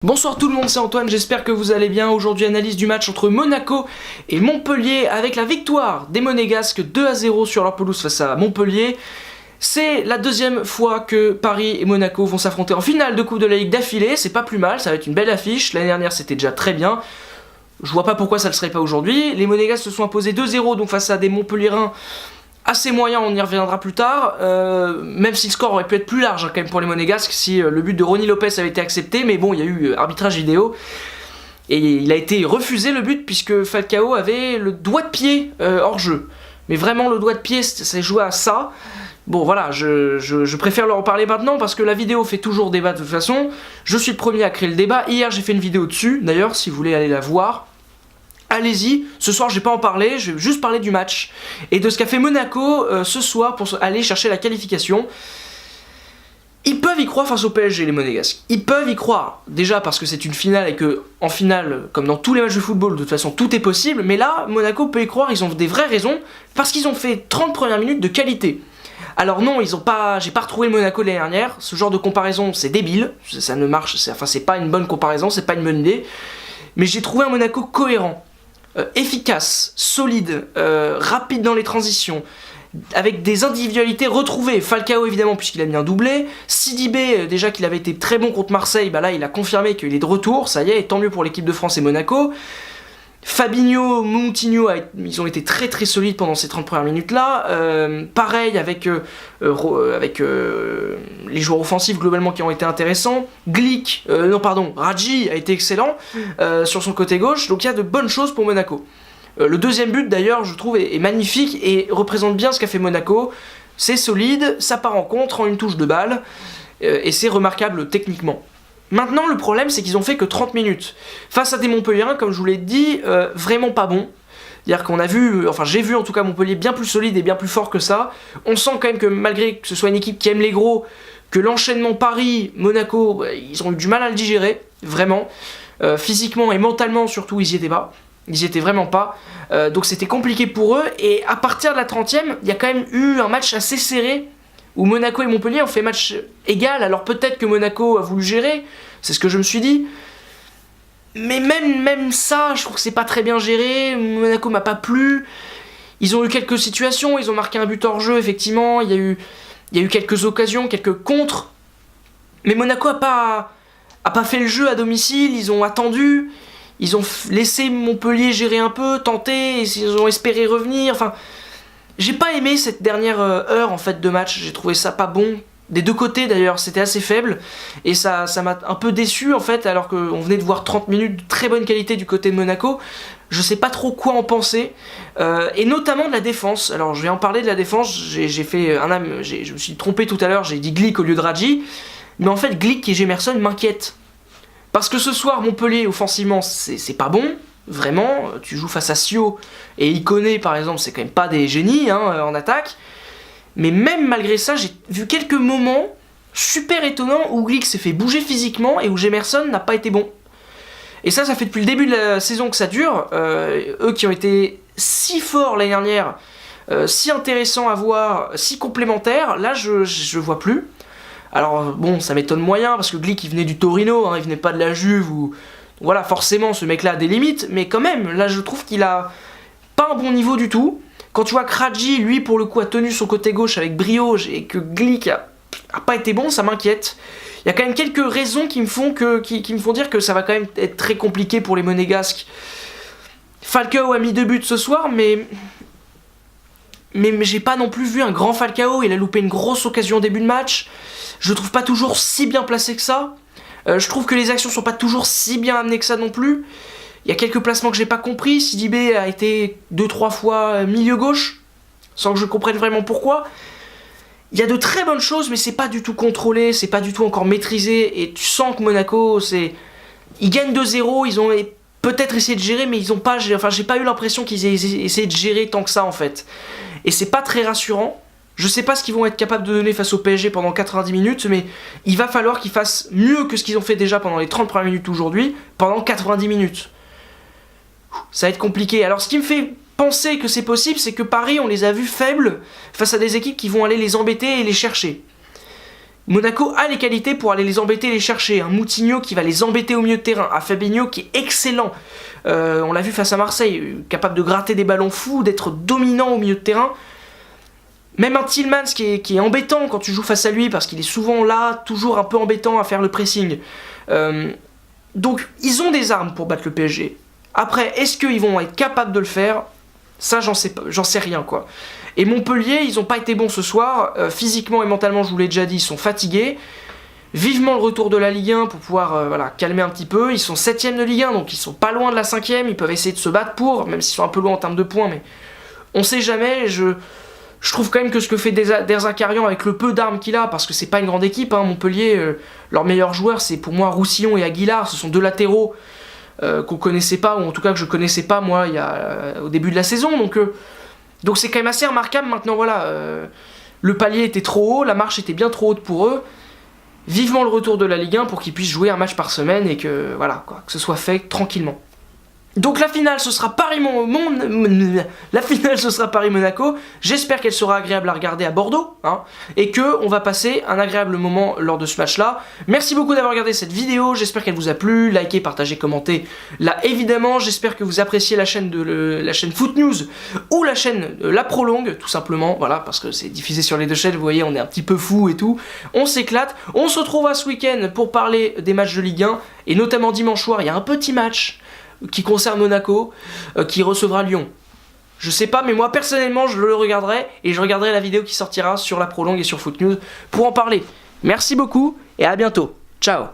Bonsoir tout le monde, c'est Antoine, j'espère que vous allez bien. Aujourd'hui, analyse du match entre Monaco et Montpellier avec la victoire des Monégasques 2-0 sur leur pelouse face à Montpellier. C'est la deuxième fois que Paris et Monaco vont s'affronter en finale de Coupe de la Ligue d'affilée, c'est pas plus mal, ça va être une belle affiche. L'année dernière c'était déjà très bien, je vois pas pourquoi ça le serait pas aujourd'hui. Les Monégasques se sont imposés 2-0 donc face à des Montpelliérains assez moyen, on y reviendra plus tard, même si le score aurait pu être plus large quand même pour les Monégasques si le but de Ronny Lopez avait été accepté, mais bon, il y a eu arbitrage vidéo et il a été refusé le but puisque Falcao avait le doigt de pied hors jeu, mais vraiment le doigt de pied ça joué à ça. Bon voilà, je préfère leur en parler maintenant parce que la vidéo fait toujours débat de toute façon. Je suis le premier à créer le débat. Hier j'ai fait une vidéo dessus, d'ailleurs si vous voulez aller la voir, allez-y. Ce soir je vais pas en parler, je vais juste parler du match et de ce qu'a fait Monaco ce soir pour aller chercher la qualification. Ils peuvent y croire face au PSG les Monégasques, ils peuvent y croire, déjà parce que c'est une finale et que en finale, comme dans tous les matchs de football, de toute façon tout est possible, mais là Monaco peut y croire, ils ont des vraies raisons, parce qu'ils ont fait 30 premières minutes de qualité. Alors non, j'ai pas retrouvé le Monaco l'année dernière, ce genre de comparaison c'est débile, ça ne marche, c'est pas une bonne comparaison, c'est pas une bonne idée, mais j'ai trouvé un Monaco cohérent, efficace, solide, rapide dans les transitions, avec des individualités retrouvées. Falcao évidemment puisqu'il a mis un doublé, Sidibé déjà qu'il avait été très bon contre Marseille, bah là il a confirmé qu'il est de retour, ça y est, et tant mieux pour l'équipe de France et Monaco. Fabinho, Moutinho, ils ont été très très solides pendant ces 30 premières minutes là. Pareil avec les joueurs offensifs globalement qui ont été intéressants. Radji a été excellent sur son côté gauche, donc il y a de bonnes choses pour Monaco. Le deuxième but d'ailleurs je trouve est magnifique et représente bien ce qu'a fait Monaco. C'est solide, ça part en contre en une touche de balle et c'est remarquable techniquement. Maintenant, le problème, c'est qu'ils ont fait que 30 minutes. Face à des Montpelliérains, comme je vous l'ai dit, vraiment pas bons. C'est-à-dire qu'on a vu, j'ai vu en tout cas Montpellier bien plus solide et bien plus fort que ça. On sent quand même que malgré que ce soit une équipe qui aime les gros, que l'enchaînement Paris-Monaco, ils ont eu du mal à le digérer, vraiment. Physiquement et mentalement surtout, ils y étaient pas. Ils y étaient vraiment pas. Donc c'était compliqué pour eux. Et à partir de la 30e, il y a quand même eu un match assez serré, où Monaco et Montpellier ont fait match égal, alors peut-être que Monaco a voulu gérer, c'est ce que je me suis dit, mais même ça, je trouve que c'est pas très bien géré. Monaco m'a pas plu, ils ont eu quelques situations, ils ont marqué un but hors jeu, effectivement, il y a eu quelques occasions, quelques contres, mais Monaco a pas fait le jeu à domicile, ils ont attendu, ils ont laissé Montpellier gérer un peu, tenter, ils ont espéré revenir, j'ai pas aimé cette dernière heure en fait de match, j'ai trouvé ça pas bon. Des deux côtés d'ailleurs, c'était assez faible. Et ça m'a un peu déçu en fait, alors qu'on venait de voir 30 minutes de très bonne qualité du côté de Monaco. Je sais pas trop quoi en penser. Et notamment de la défense. Alors je vais en parler de la défense, je me suis trompé tout à l'heure, j'ai dit Glick au lieu de Radji. Mais en fait Glick et Gemerson m'inquiètent. Parce que ce soir, Montpellier offensivement, c'est pas bon. Vraiment, tu joues face à Sio et Iconé par exemple, c'est quand même pas des génies en attaque. Mais même malgré ça, j'ai vu quelques moments super étonnants où Glick s'est fait bouger physiquement et où Gemerson n'a pas été bon. Et ça fait depuis le début de la saison que ça dure. Eux qui ont été si forts l'année dernière, si intéressants à voir, si complémentaires, là je vois plus. Alors bon, ça m'étonne moyen parce que Glick il venait du Torino, il venait pas de la Juve ou... Voilà, forcément, ce mec-là a des limites, mais quand même, là, je trouve qu'il a pas un bon niveau du tout. Quand tu vois que Radji, lui, pour le coup, a tenu son côté gauche avec brio et que Glick a pas été bon, ça m'inquiète. Il y a quand même quelques raisons qui me font dire que ça va quand même être très compliqué pour les Monégasques. Falcao a mis 2 buts ce soir, mais j'ai pas non plus vu un grand Falcao. Il a loupé une grosse occasion au début de match. Je le trouve pas toujours si bien placé que ça. Je trouve que les actions sont pas toujours si bien amenées que ça non plus. Il y a quelques placements que j'ai pas compris. Sidibé a été 2-3 fois milieu gauche, sans que je comprenne vraiment pourquoi. Il y a de très bonnes choses, mais c'est pas du tout contrôlé, c'est pas du tout encore maîtrisé. Et tu sens que Monaco, ils gagnent 2-0, ils ont peut-être essayé de gérer, mais ils ont pas. J'ai pas eu l'impression qu'ils aient essayé de gérer tant que ça en fait. Et c'est pas très rassurant. Je sais pas ce qu'ils vont être capables de donner face au PSG pendant 90 minutes, mais il va falloir qu'ils fassent mieux que ce qu'ils ont fait déjà pendant les 30 premières minutes aujourd'hui, pendant 90 minutes. Ça va être compliqué. Alors ce qui me fait penser que c'est possible, c'est que Paris, on les a vus faibles face à des équipes qui vont aller les embêter et les chercher. Monaco a les qualités pour aller les embêter, les chercher. Un Moutinho qui va les embêter au milieu de terrain, un Fabinho qui est excellent. On l'a vu face à Marseille, capable de gratter des ballons fous, d'être dominant au milieu de terrain. Même un Tielemans qui est embêtant quand tu joues face à lui, parce qu'il est souvent là, toujours un peu embêtant à faire le pressing. Donc ils ont des armes pour battre le PSG. Après, est-ce qu'ils vont être capables de le faire? Ça, j'en sais rien, quoi. Et Montpellier, ils n'ont pas été bons ce soir. Physiquement et mentalement, je vous l'ai déjà dit, ils sont fatigués. Vivement le retour de la Ligue 1 pour pouvoir calmer un petit peu. Ils sont 7ème de Ligue 1, donc ils sont pas loin de la 5ème. Ils peuvent essayer de se battre pour, même s'ils sont un peu loin en termes de points, mais on sait jamais. Je trouve quand même que ce que fait Derzakarian avec le peu d'armes qu'il a, parce que c'est pas une grande équipe, hein, Montpellier, leurs meilleurs joueurs, c'est pour moi Roussillon et Aguilar. Ce sont deux latéraux qu'on connaissait pas, ou en tout cas que je connaissais pas moi au début de la saison, donc c'est quand même assez remarquable. Maintenant voilà, le palier était trop haut, la marche était bien trop haute pour eux. Vivement le retour de la Ligue 1 pour qu'ils puissent jouer un match par semaine et que voilà quoi, que ce soit fait tranquillement. Donc la finale ce sera Paris-Monaco. J'espère qu'elle sera agréable à regarder à Bordeaux, hein, et que on va passer un agréable moment lors de ce match-là. Merci beaucoup d'avoir regardé cette vidéo. J'espère qu'elle vous a plu. Likez, partagez, commentez. Là évidemment, j'espère que vous appréciez la chaîne la chaîne Foot News ou la chaîne La Prolongue, tout simplement. Voilà, parce que c'est diffusé sur les deux chaînes. Vous voyez, on est un petit peu fou et tout. On s'éclate. On se retrouve à ce week-end pour parler des matchs de Ligue 1 et notamment dimanche soir. Il y a un petit match qui concerne Monaco, qui recevra Lyon. Je sais pas, mais moi personnellement je le regarderai, et je regarderai la vidéo qui sortira sur La Prolongue et sur Foot News pour en parler. Merci beaucoup, et à bientôt. Ciao.